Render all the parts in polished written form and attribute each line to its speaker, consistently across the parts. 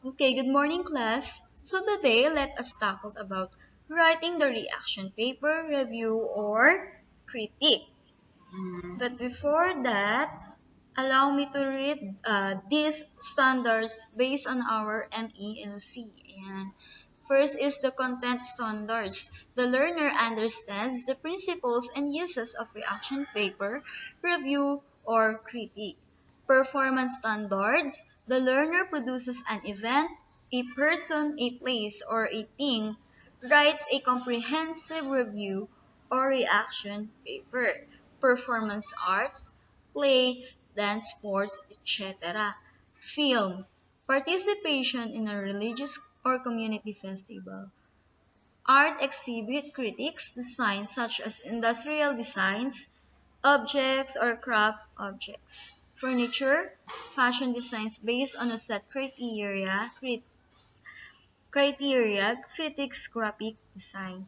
Speaker 1: Okay, good morning class. So today let us tackle about writing the reaction paper, review, or critique. But before that, allow me to read these standards based on our MELC. And first is the content standards. The learner understands the principles and uses of reaction paper, review, or critique. Performance standards. The learner produces an event, a person, a place, or a thing, writes a comprehensive review or reaction paper. Performance arts, play, dance, sports, etc. Film, participation in a religious or community festival. Art exhibit critiques designs such as industrial designs, objects or craft objects. Furniture, fashion designs based on a set critics graphic design.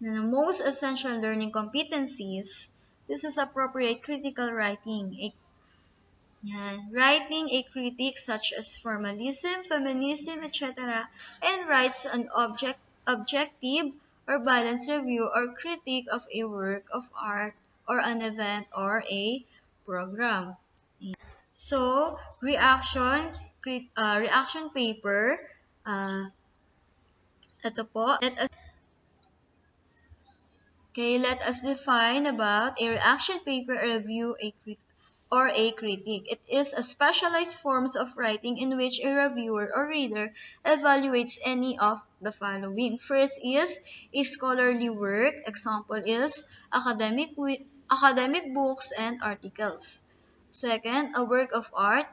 Speaker 1: The most essential learning competencies, this is appropriate critical writing. Writing a critique such as formalism, feminism, etc. and writes an objective or balanced review or critique of a work of art or an event or a program. So, reaction paper, uh, ito po, let us define about a reaction paper review or a critique. It is a specialized forms of writing in which a reviewer or reader evaluates any of the following. First is a scholarly work. Example is academic books and articles. Second, a work of art.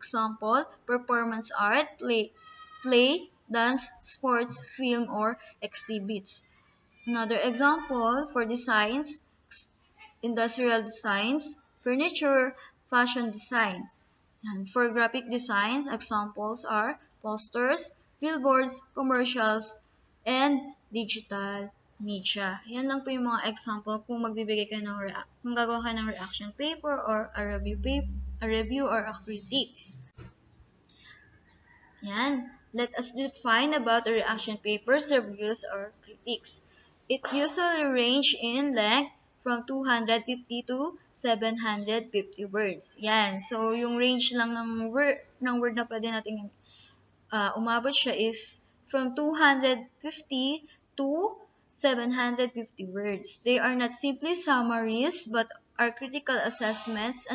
Speaker 1: Example, performance art, play, dance, sports, film, or exhibits. Another example for designs, industrial designs, furniture, fashion design. And for graphic designs, examples are posters, billboards, commercials, and digital media. Yan lang po yung mga example kung magbibigay kayo ng kung gagawa kayo ng reaction paper or a review or a critique. Yan. Let us define about the reaction papers, reviews, or critiques. It usually range in length from 250 to 750 words. Yan. So, yung range lang ng word na pwede natin umabot siya is from 250 to 750 words. They are not simply summaries but are critical assessments,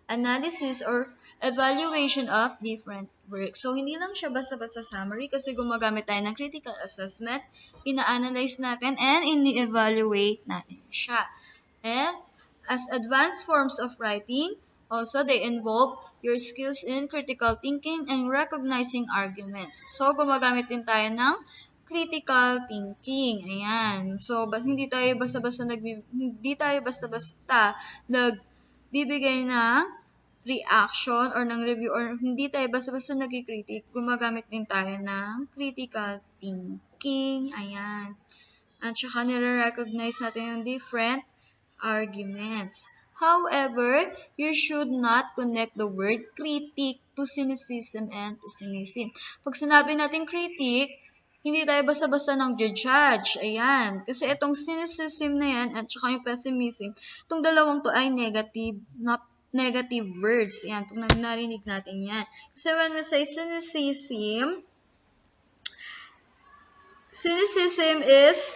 Speaker 1: analysis, or evaluation of different works. So, hindi lang siya basta-basta summary kasi gumagamit tayo ng critical assessment, ina-analyze natin, and ini-evaluate natin siya. And as advanced forms of writing, also they involve your skills in critical thinking and recognizing arguments. So, gumagamit din tayo ng critical thinking. Ayan. So, hindi tayo basta-basta nagbibigay ng reaction or ng review or hindi tayo basta-basta nagkikritik. Gumagamit din tayo ng critical thinking. Ayan. At saka nire-recognize natin yung different arguments. However, you should not connect the word critique to cynicism and pessimism. Pag sinabi natin critique, hindi tayo basta-basta nang judge. Ayan. Kasi itong cynicism na yan at saka yung pessimism, itong dalawang to ay negative words. Ayan. Pag narinig natin yan. Kasi when we say cynicism is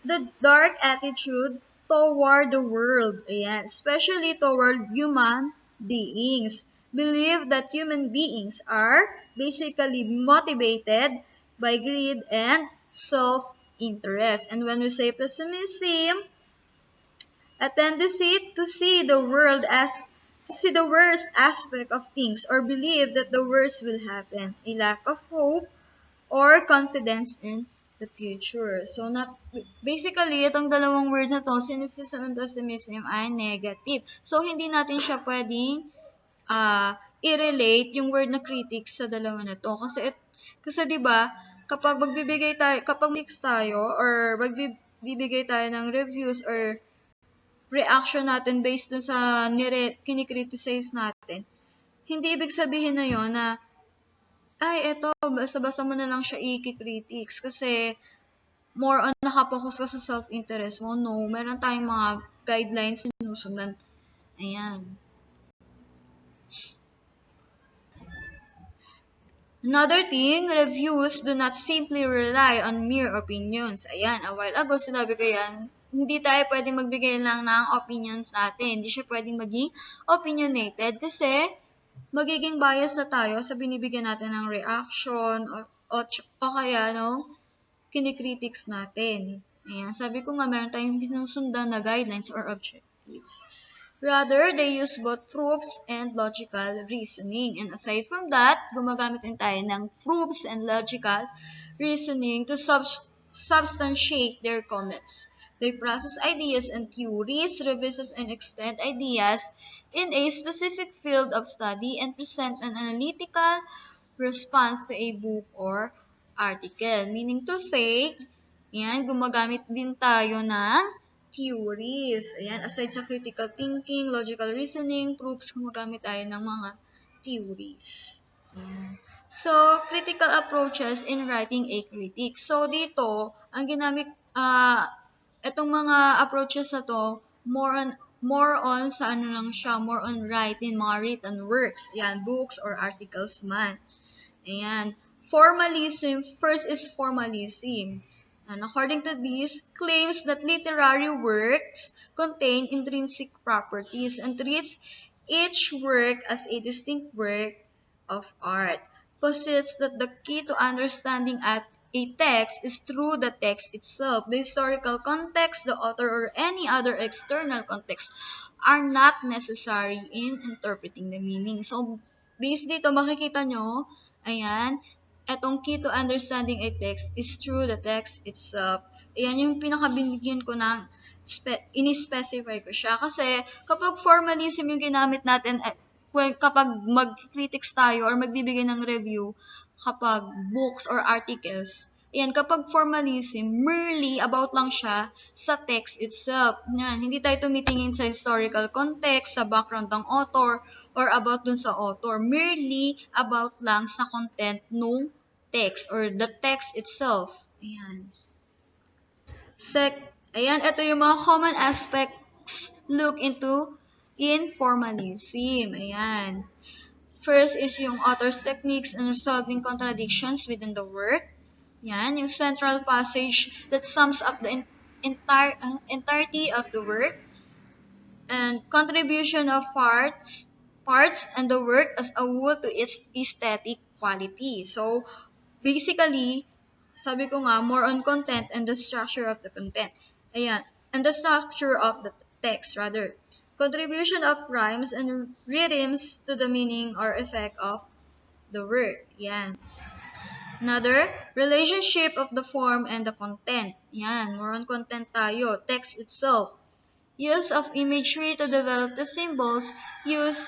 Speaker 1: the dark attitude toward the world. Ayan. Especially toward human beings. Believe that human beings are basically motivated by greed and self-interest. And when we say pessimism, a tendency to see the worst aspect of things or believe that the worst will happen. A lack of hope or confidence in the future. So, basically, itong dalawang words na to, cynicism and pessimism, ay negative. So, hindi natin siya pwedeng i-relate yung word na critics sa dalawa na to. Kasi 'di ba, kapag mix tayo or magbibigay tayo ng reviews or reaction natin based dun sa kinikriticize natin, hindi ibig sabihin na yon na ay eto basta-basta mo na lang siya i-critics kasi more on nakapokus ka sa self-interest mo. No, meron tayong mga guidelines na sinusundan. Ayan. Another thing, reviews do not simply rely on mere opinions. Ayan, a while ago sinabi ko yan, hindi tayo pwedeng magbigay lang ng opinions natin. Hindi siya pwedeng maging opinionated kasi magiging bias na tayo sa binibigyan natin ng reaction o kaya, no, kinikritics natin. Ayan, sabi ko nga, meron tayong sinusundan na guidelines or objectives. Rather, they use both proofs and logical reasoning. And aside from that, gumagamit din tayo ng proofs and logical reasoning to substantiate their comments. They process ideas and theories, revisit and extend ideas in a specific field of study, and present an analytical response to a book or article. Meaning to say, yan, gumagamit din tayo ng theories. Ayan, aside sa critical thinking, logical reasoning, proofs, gumagamit tayo ng mga theories. Ayan. So, critical approaches in writing a critique. So, dito, ang ginamit, itong mga approaches na to, more on sa ano lang siya, more on writing, mga written works. Ayan, books or articles man. Ayan. Formalism, first is formalism. And according to this, claims that literary works contain intrinsic properties and treats each work as a distinct work of art. Posits that the key to understanding a text is through the text itself. The historical context, the author, or any other external context are not necessary in interpreting the meaning. So, based dito, makikita nyo, ayan, etong key to understanding a text is through the text itself. Ayan yung pinakabinigyan ko ng ini-specify ko siya. Kasi kapag formalism yung ginamit natin, kapag mag-critics tayo or magbibigay ng review, kapag books or articles, ayan, kapag formalism, merely about lang siya sa text itself. Yan, hindi tayo tumitingin sa historical context, sa background ng author, or about dun sa author. Merely about lang sa content nung text or the text itself. Ayan. Ayan, ito yung mga common aspects look into in formalism. Ayan. First is yung author's techniques in resolving contradictions within the work. Yan, yung central passage that sums up the entirety of the work. And contribution of parts and the work as a whole to its aesthetic quality. So, basically, sabi ko nga, more on content and the structure of the content. Ayan, and the structure of the text, rather. Contribution of rhymes and rhythms to the meaning or effect of the work. Yan. Another, relationship of the form and the content. Yan, more on content tayo. Text itself. Use of imagery to develop the symbols used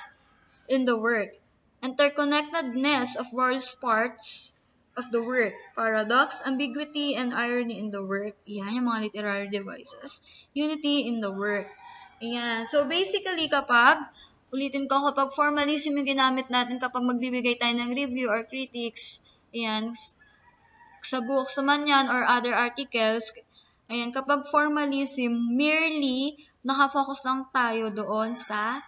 Speaker 1: in the work. Interconnectedness of various parts of the work. Paradox, ambiguity, and irony in the work. Yan, yung mga literary devices. Unity in the work. Ayan. So, basically, ulitin ko, kapag formalism yung ginamit natin kapag magbibigay tayo ng review or critiques, ayan, sa books man yan or other articles, ayan, kapag formalism, merely nakafocus lang tayo doon sa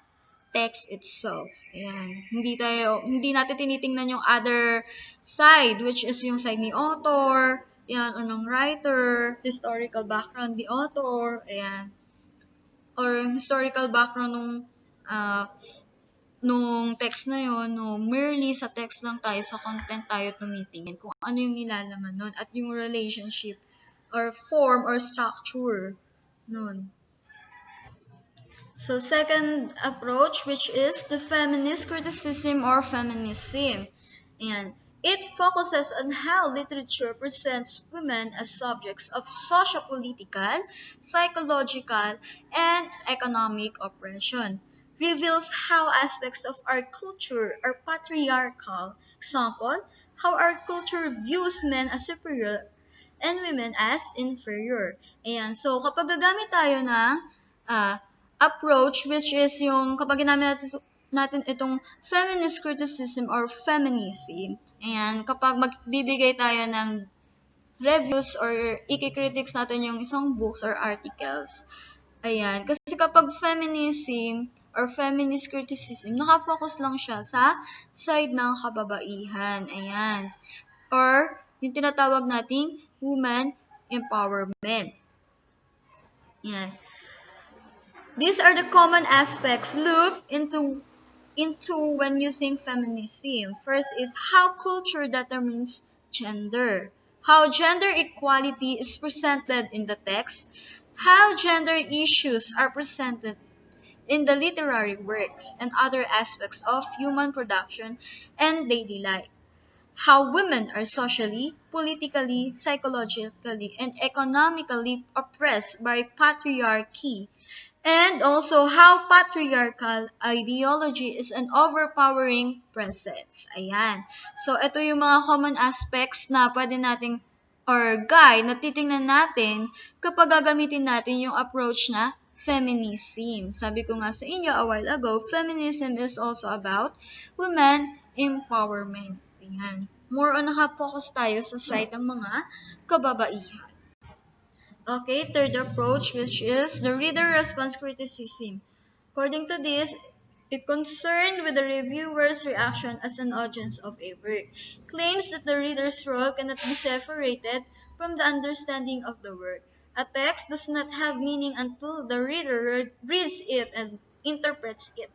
Speaker 1: text itself. Ayan. Hindi natin tinitingnan yung other side, which is yung side ni author, ayan, o ng writer, historical background ni author, ayan, or historical background nung text na yun, no, merely sa text lang tayo, sa content tayo tumitingin kung ano yung nilalaman nun at yung relationship or form or structure nun. So, second approach, which is the feminist criticism or feminism. And it focuses on how literature presents women as subjects of socio-political, psychological, and economic oppression. Reveals how aspects of our culture are patriarchal. Example, how our culture views men as superior and women as inferior. Ayan. So, kapag gagamit tayo ng approach, which is yung kapag ginamit natin natin itong feminist criticism or feminism. Ayan, kapag magbibigay tayo ng reviews or iki-critics natin yung isang books or articles. Ayan, kasi kapag feminism or feminist criticism, nakafocus lang siya sa side ng kababaihan. Ayan. Or yung tinatawag nating woman empowerment. Ayan. These are the common aspects look into when using feminism. First is how culture determines gender, how gender equality is presented in the text, how gender issues are presented in the literary works and other aspects of human production and daily life, how women are socially, politically, psychologically, and economically oppressed by patriarchy, and also how patriarchal ideology is an overpowering presence. Ayan. So, ito yung mga common aspects na pwede nating or guide na titingnan natin kapag gagamitin natin yung approach na feminism. Sabi ko nga sa inyo a while ago, feminism is also about women empowerment. Ayan. More on nakapokus tayo sa side ng mga kababaihan. Okay, third approach, which is the reader response criticism. According to this, it concerned with the reviewer's reaction as an audience of a work, claims that the reader's role cannot be separated from the understanding of the work. A text does not have meaning until the reader reads it and interprets it.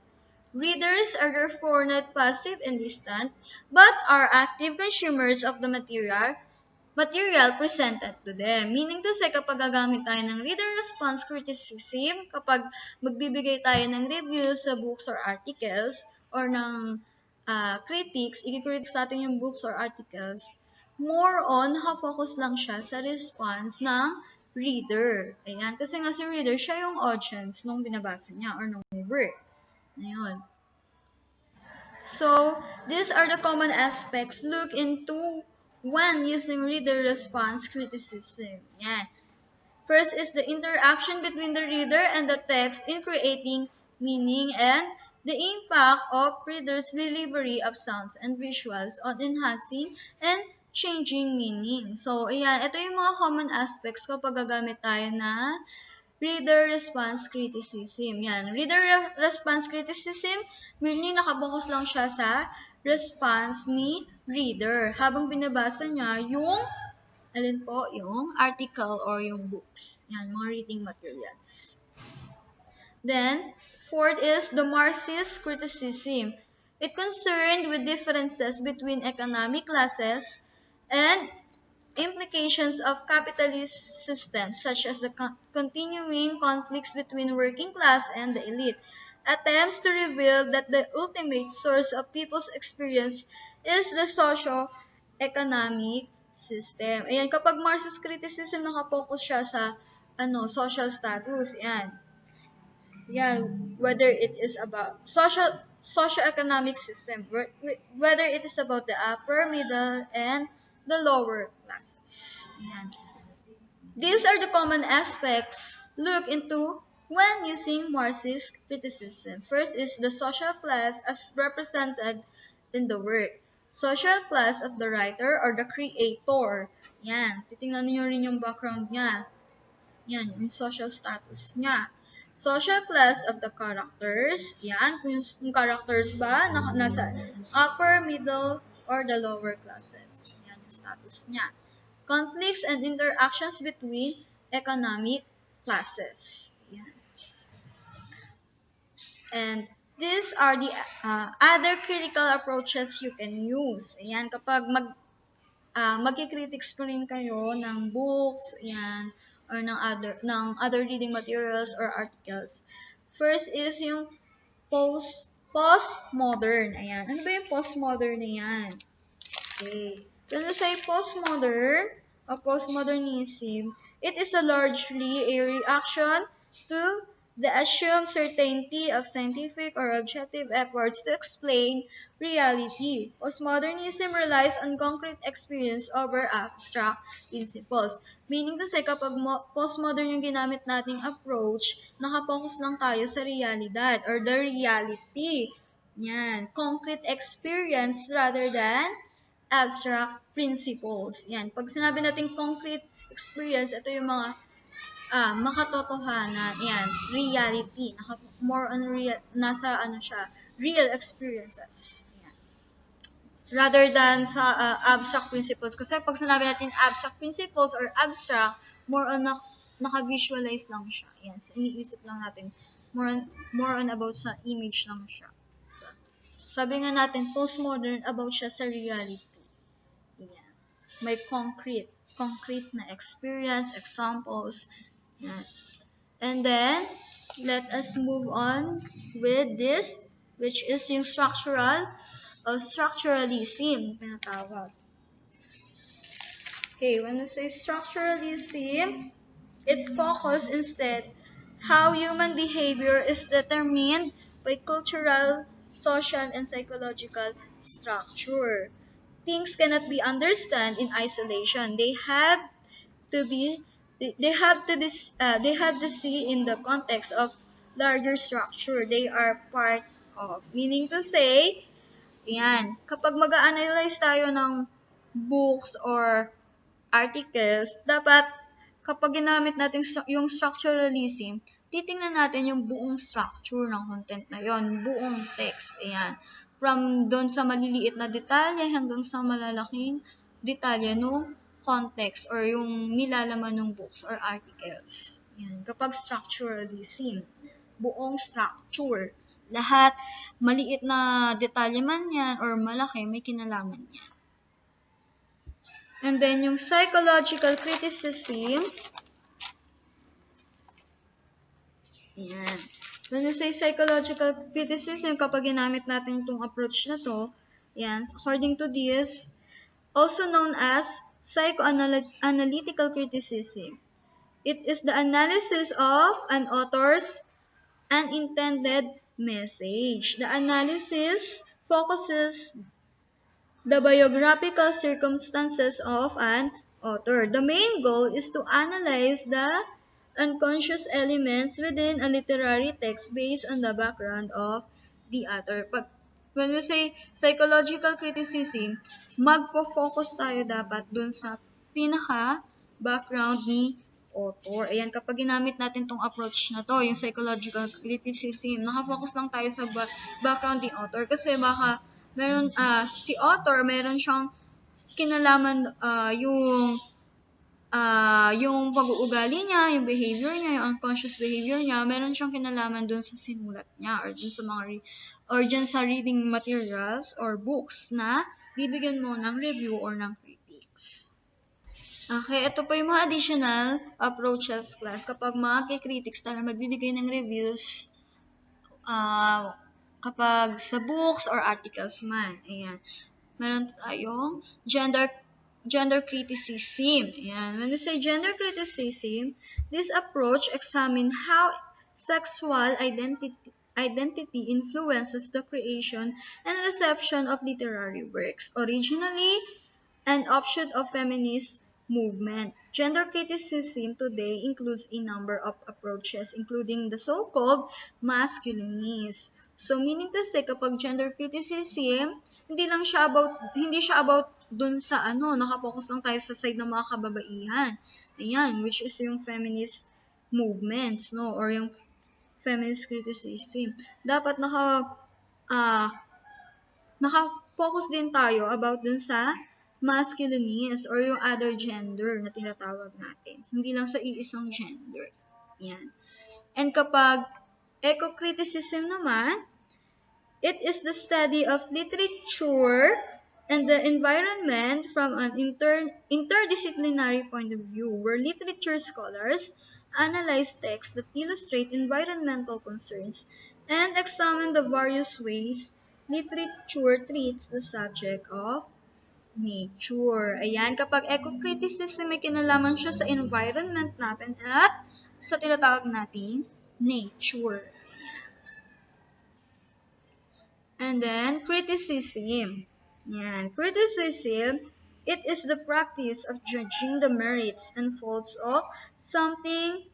Speaker 1: Readers are therefore not passive and distant, but are active consumers of the material presented to them. Meaning to say, kapag gagamit tayo ng reader response criticism, kapag magbibigay tayo ng reviews sa books or articles, or ng critics, i-critics natin yung books or articles, more on, nakafocus lang siya sa response ng reader. Ayan, kasi nga si reader, siya yung audience nung binabasa niya or nung work. Ayun. So, these are the common aspects look into when using reader response criticism. Yan. First is the interaction between the reader and the text in creating meaning and the impact of reader's delivery of sounds and visuals on enhancing and changing meaning. So, ayan, ito yung mga common aspects kapag gagamit tayo na reader response criticism. Yan. Reader response criticism, merely nakapokus lang siya sa response ni reader habang binabasa niya yung, alin po, yung article or yung books. Yan, mga reading materials. Then, fourth is the Marxist Criticism. It concerned with differences between economic classes and implications of capitalist systems, such as the continuing conflicts between working class and the elite, attempts to reveal that the ultimate source of people's experience is the socio-economic system. Ayan, kapag Marxist criticism, nakapokus siya sa social status. Ayan. Yan, whether it is about socio-economic system, whether it is about the upper, middle, and the lower classes. Ayan. These are the common aspects look into when using Marxist criticism. First is the social class as represented in the work. Social class of the writer or the creator. Yan. Titingnan niyo rin yung background niya. Yan, yung social status niya. Social class of the characters. Yan, kung yung characters ba nasa upper, middle, or the lower classes. Yan yung status niya. Conflicts and interactions between economic classes. Yan. And these are the other critical approaches you can use. Ayan, kapag magki-critics po rin kayo ng books, yan, or ng other reading materials or articles. First is yung postmodern. Ayan. Ano ba yung postmodern na yan? Okay. When we say postmodern or postmodernism, it is largely a reaction to the assumed certainty of scientific or objective efforts to explain reality. Postmodernism relies on concrete experience over abstract principles. Meaning to say, kapag postmodern yung ginamit nating approach, nakapokus lang tayo sa realidad or the reality. Yan, concrete experience rather than abstract principles. Yan, pag sinabi natin concrete experience, ito yung mga makatotohanan. Yan, reality. More on real, nasa ano siya, real experiences. Yan. Rather than sa abstract principles. Kasi pag sinabi natin abstract principles or abstract, more on naka-visualize lang siya. Yan, so iniisip lang natin. More on about sa image lang siya. Sabi nga natin, postmodern about siya sa reality. Yan. May concrete na experience, examples. Yan. And then, let us move on with this, which is yung structuralism, tinatawag. Okay, when we say structuralism, its focus instead how human behavior is determined by cultural, social, and psychological structure. Things cannot be understood in isolation. They have to be they have to see in the context of larger structure they are part of. Meaning to say, yan, kapag mag-analyze tayo ng books or articles, dapat kapag ginamit natin yung structuralism, titingnan natin yung buong structure ng content na yon, buong text. Ayan. From doon sa maliliit na detalye hanggang sa malalaking detalye no context or yung nilalaman ng books or articles. Ayan. Kapag structuralism, buong structure, lahat, maliit na detalye man yan or malaki, may kinalaman yan. And then, yung psychological criticism, yan. When you say psychological criticism, kapag ginamit natin itong approach na to, yan, according to this, also known as psychoanalytical criticism. It is the analysis of an author's unintended message. The analysis focuses the biographical circumstances of an author. The main goal is to analyze the unconscious elements within a literary text based on the background of the author. When we say psychological criticism, magfo-focus tayo dapat dun sa pinaka-background ni author. Ayan, kapag ginamit natin tong approach na to, yung psychological criticism, nakafocus lang tayo sa background ni author kasi baka meron si author meron siyang kinalaman yung pag-uugali niya, yung behavior niya, yung unconscious behavior niya, meron siyang kinalaman dun sa sinulat niya or dun sa or dyan sa reading materials or books na bibigyan mo ng review or ng critics. Okay, ito po yung mga additional approaches class kapag mga critics talaga magbibigay ng reviews kapag sa books or articles man. Ayan. Meron tayong gender criticism. Ayan. When we say gender criticism, this approach examines how sexual identity influences the creation and reception of literary works. Originally, an offshoot of feminist movement. Gender criticism today includes a number of approaches, including the so-called masculinist. So, meaning to say, kapag gender criticism, hindi siya about dun sa nakapokus lang tayo sa side ng mga kababaihan. Ayan, which is yung feminist movements, no? Or yung feminist criticism. Dapat naka-focus din tayo about dun sa masculinist or yung other gender na tinatawag natin. Hindi lang sa iisang gender. Yan. And kapag eco-criticism naman, it is the study of literature and the environment from an interdisciplinary point of view, where literature scholars analyze texts that illustrate environmental concerns and examine the various ways literature treats the subject of nature. Ayan, kapag eco-criticism, may kinalaman siya sa environment natin at sa tinatawag natin nature. And then, criticism. Ayan, criticism, it is the practice of judging the merits and faults of something,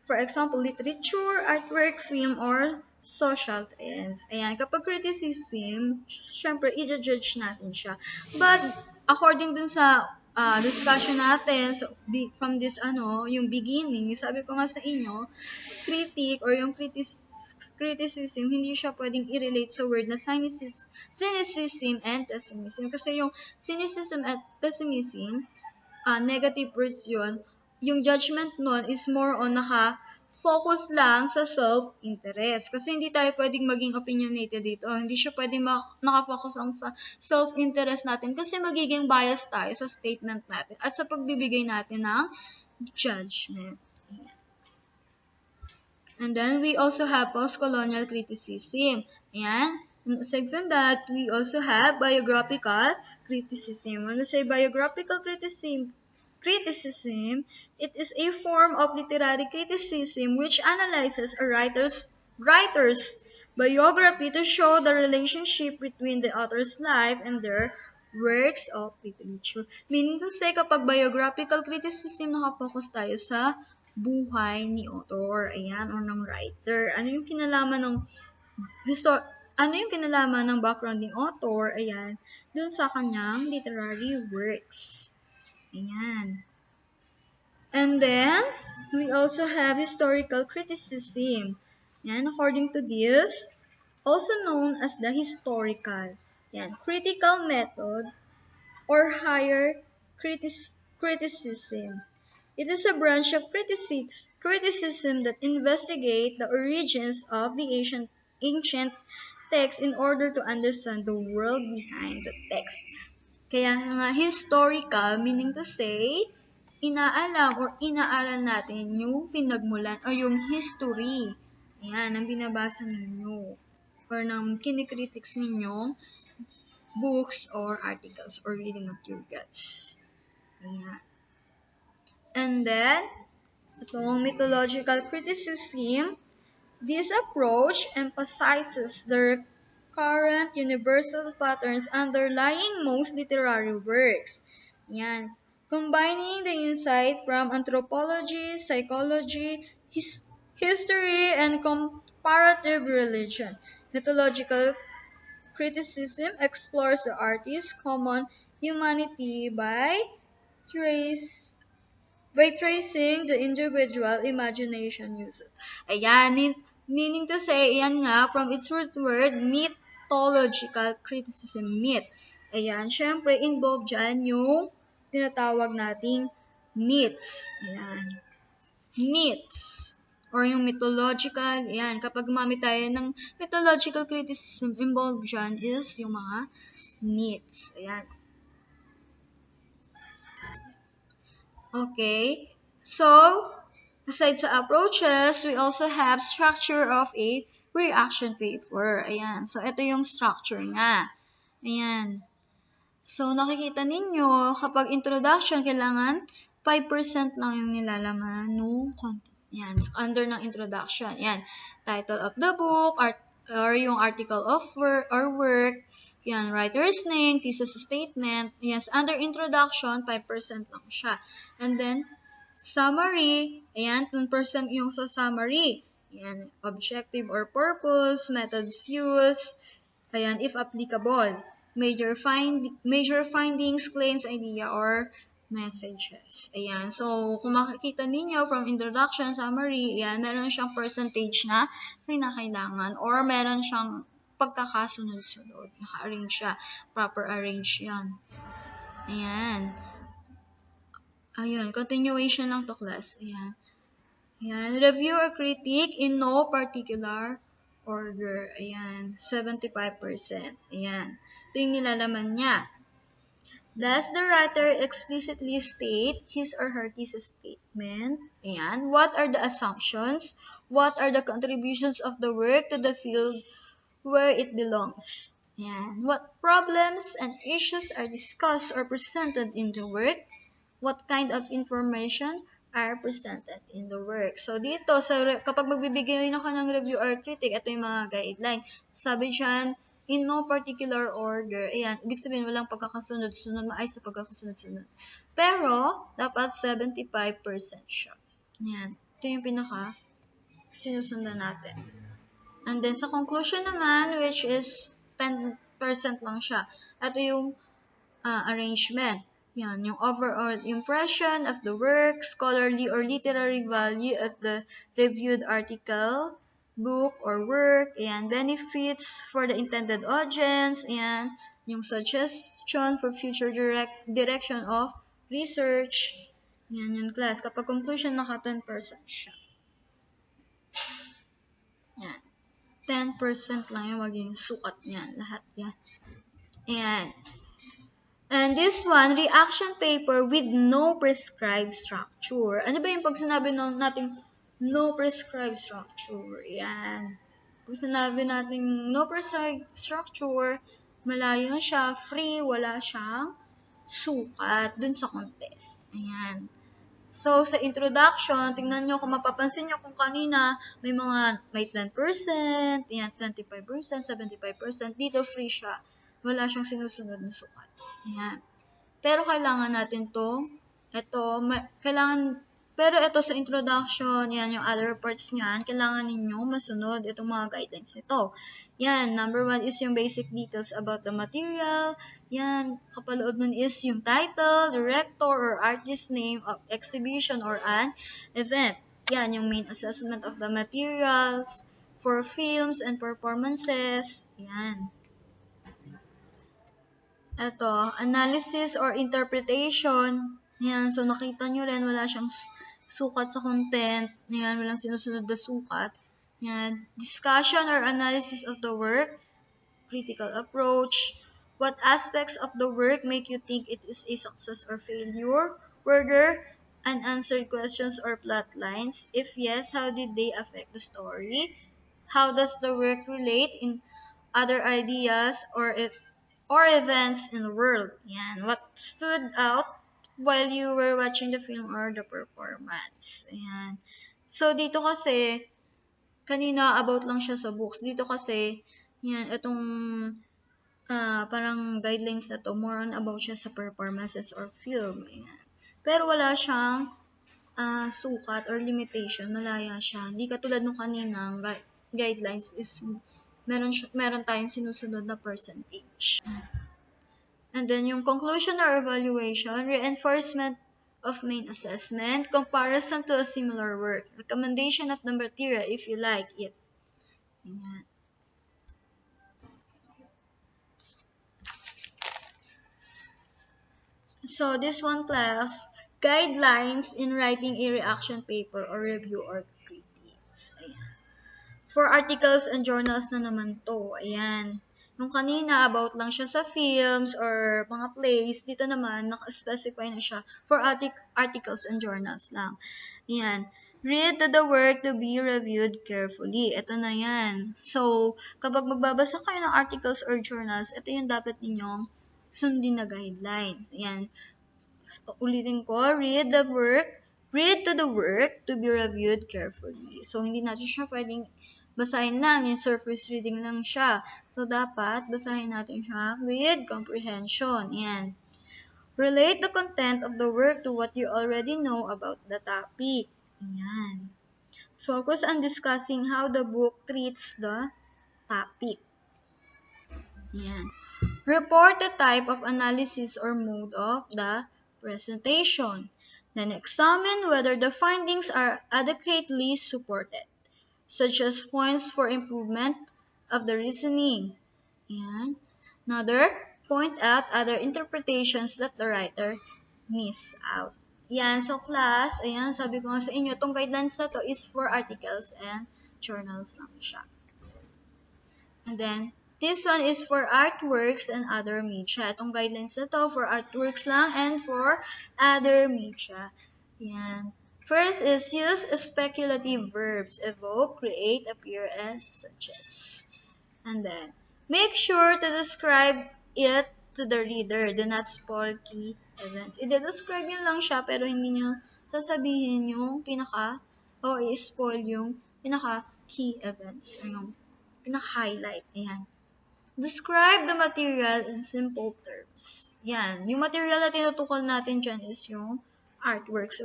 Speaker 1: for example, literature, artwork, film, or social trends. Ayan, kapag criticism, syempre, i-judge natin siya. But, according dun sa discussion natin, so, from this, yung beginning, sabi ko nga sa inyo, critic or yung criticism, hindi siya pwedeng i-relate sa word na cynicism and pessimism. Kasi yung cynicism at pessimism, negative words yun, yung judgment nun is more on naka-focus lang sa self-interest. Kasi hindi tayo pwedeng maging opinionated dito. Hindi siya pwedeng naka-focus lang sa self-interest natin kasi magiging bias tayo sa statement natin at sa pagbibigay natin ng judgment. And then, we also have post-colonial criticism. Ayan. And aside from that, we also have biographical criticism. When we say biographical criticism, it is a form of literary criticism which analyzes a writer's biography to show the relationship between the author's life and their works of literature. Meaning to say, kapag biographical criticism, nakapokus tayo sa buhay ni author, ayan, or ng writer. Ano yung kinalaman ng background ng author, ayan, dun sa kanyang literary works. Ayan. And then, we also have historical criticism. Ayan, according to this, also known as the historical, ayan, critical method or higher criticism. It is a branch of criticism that investigate the origins of the ancient text in order to understand the world behind the text. Kaya nga historical, meaning to say, inaalam or inaaral natin yung pinagmulan o yung history. Ayan, ang binabasa ninyo or ng kinikritics ninyong books or articles or reading materials. Ayan. And then, itong mythological criticism, this approach emphasizes the recurrent universal patterns underlying most literary works. Yan. Combining the insight from anthropology, psychology, history, and comparative religion. Mythological criticism explores the artist's common humanity by tracing the individual imagination uses. Ayan, meaning to say, ayan nga, from its root word, mythological criticism, myth. Ayan, syempre, involved dyan yung tinatawag nating myths. Ayan, myths. Or yung mythological, ayan, kapag gumamit tayo ng mythological criticism, involved dyan is yung mga myths. Ayan. Okay, so aside sa approaches, we also have structure of a reaction paper. Ayan, so ito yung structure niya. Ayan. So nakikita ninyo, kapag introduction, kailangan 5% lang yung nilalaman ng content. Ayan, so under ng introduction. Ayan, title of the book, or yung article of work, yan, writer's name, thesis statement. Yes, under introduction, 5% lang siya. And then, summary, ayan, 10% yung sa summary. Ayan, objective or purpose, methods used, ayan, if applicable. Major findings, claims, idea, or messages. Ayan, so kung makikita ninyo from introduction, summary, ayan, meron siyang percentage na kinakailangan or meron siyang pagkakasunod-sunod. Naka-arrange siya. Proper arrange yan. Ayan. Ayun, continuation lang to class. Ayan. Ayan. Review or critique in no particular order. Ayan. 75%. Ayan. Ito yung nilalaman niya. Does the writer explicitly state his or her thesis statement? Ayan. What are the assumptions? What are the contributions of the work to the field where it belongs? Ayan. What problems and issues are discussed or presented in the work? What kind of information are presented in the work? So, dito, kapag magbibigay ako ng review or critic, ito yung mga guideline. Sabi dyan, in no particular order. Ayan, ibig sabihin, walang pagkakasunod-sunod, maayos sa pagkakasunod-sunod. Pero, dapat 75% siya. Ayan, ito yung pinaka sinusundan natin. And then sa conclusion naman, which is 10% lang siya. Ito yung arrangement. Yan, yung overall impression of the work, scholarly or literary value of the reviewed article, book or work, and benefits for the intended audience, and yung suggestion for future direction of research. Yan yung class. Kapag conclusion, naka 10% siya. Yan. 10% lang yung magiging sukat niyan. Lahat yan. Ayan. And this one, reaction paper with no prescribed structure. Ano ba yung pag sinabi natin no prescribed structure? Yan. Pag sinabi natin no prescribed structure, malayo na siya, free, wala siyang sukat dun sa content. Ayan. So, sa introduction, tingnan nyo kung mapapansin nyo kung kanina may 10%, yan, 25%, 75%, dito free siya. Wala siyang sinusunod na sukat. Ayan. Pero kailangan natin pero ito sa introduction, yan, yung other parts niyan, kailangan ninyo masunod itong mga guidelines nito. Yan, number 1 is yung basic details about the material. Yan, kapalood nun is yung title, director, or artist name of exhibition or an event. Yan, yung main assessment of the materials for films and performances. Yan. Ito, analysis or interpretation. Yan, so nakita nyo rin, wala siyang sukat sa content. Yan, walang sinusunod na sukat. Yan, discussion or analysis of the work. Critical approach. What aspects of the work make you think it is a success or failure? Were there unanswered questions or plot lines? If yes, how did they affect the story? How does the work relate in other ideas or events in the world? Yan. What stood out while you were watching the film or the performance? Yan. So, dito kasi, kanina about lang siya sa books. Dito kasi, yan, itong parang guidelines na to, more on about siya sa performances or film. Yan. Pero wala siyang sukat or limitation. Malaya siya. Hindi katulad nung kaninang guidelines is meron tayong sinusunod na percentage. And then yung conclusion or evaluation, reinforcement of main assessment, comparison to a similar work, recommendation of the material if you like it. Ayan. So this one class, guidelines in writing a reaction paper or review or critiques. Ayan. For articles and journals na naman to. Ayan. Yung kanina, about lang siya sa films or mga plays. Dito naman, naka-specify na siya for articles and journals lang. Ayan. Read the work to be reviewed carefully. Ito na yan. So, kapag magbabasa kayo ng articles or journals, ito yung dapat ninyong sundin na guidelines. Ayan. Ulitin ko, read to the work to be reviewed carefully. So, hindi natin siya pwedeng basahin lang, yung surface reading lang siya. So, dapat basahin natin siya with comprehension. Yan. Relate the content of the work to what you already know about the topic. Yan. Focus on discussing how the book treats the topic. Yan. Report the type of analysis or mode of the presentation. Then examine whether the findings are adequately supported, such as points for improvement of the reasoning. Yan. Another, point out other interpretations that the writer missed out. Yan. So, class, ayan, sabi ko nga sa inyo, itong guidelines na to is for articles and journals lang siya. And then, this one is for artworks and other media. Itong guidelines na to for artworks lang and for other media. Yan. First is use speculative verbs, evoke, create, appear, and suggest. And then, make sure to describe it to the reader. Do not spoil key events. I-describe yun lang siya, pero hindi nyo sasabihin yung i-spoil yung pinaka-key events, or yung pinaka-highlight. Ayan. Describe the material in simple terms. Yan. Yung material na tinutukol natin dyan is yung artworks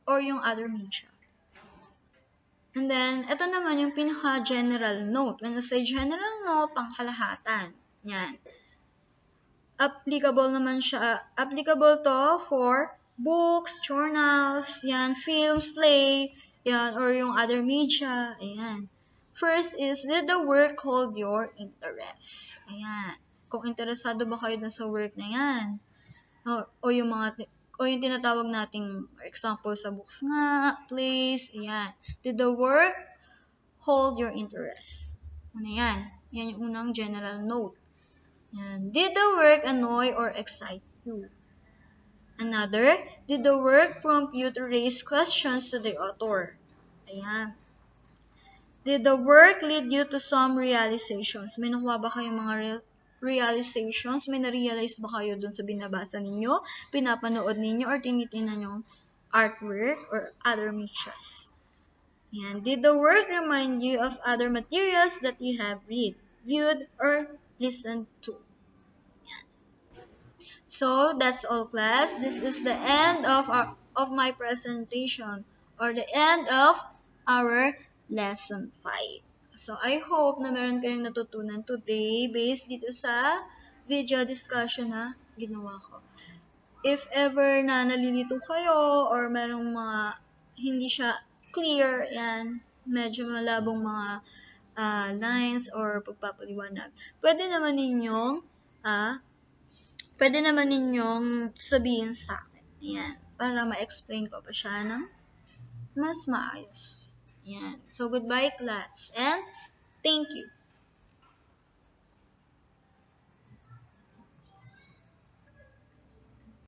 Speaker 1: or yung other media. And then, ito naman yung pinaka-general note. When I say general note, pangkalahatan. Yan. Applicable to for books, journals, yan, films, play, yan, or yung other media, ayan. First is, did the work hold your interest? Ayan. Kung interesado ba kayo dun sa work na yan? O yung yung tinatawag nating example sa books nga, plays, ayan. Did the work hold your interest? Ano yan? Yan yung unang general note. Yan. Did the work annoy or excite you? Another, did the work prompt you to raise questions to the author? Ayan. Did the work lead you to some realizations? May nakuha ba kayong mga realizations? May na-realize ba kayo dun sa binabasa ninyo, pinapanood ninyo, or tinitingnan yung artwork or other medias? Ayan. Did the work remind you of other materials that you have read, viewed, or listened to? So that's all, class. This is the end of my presentation, or the end of our lesson 5. So I hope na meron kayong natutunan today based dito sa video discussion na ginawa ko. If ever na nalilito kayo or merong mga hindi siya clear, yan, medyo malabong mga lines or pagpapaliwanag, pwede naman ninyong sabihin sa akin. Ayan. Para ma-explain ko pa siya ng mas maayos. Ayan. So, goodbye, class. And thank you.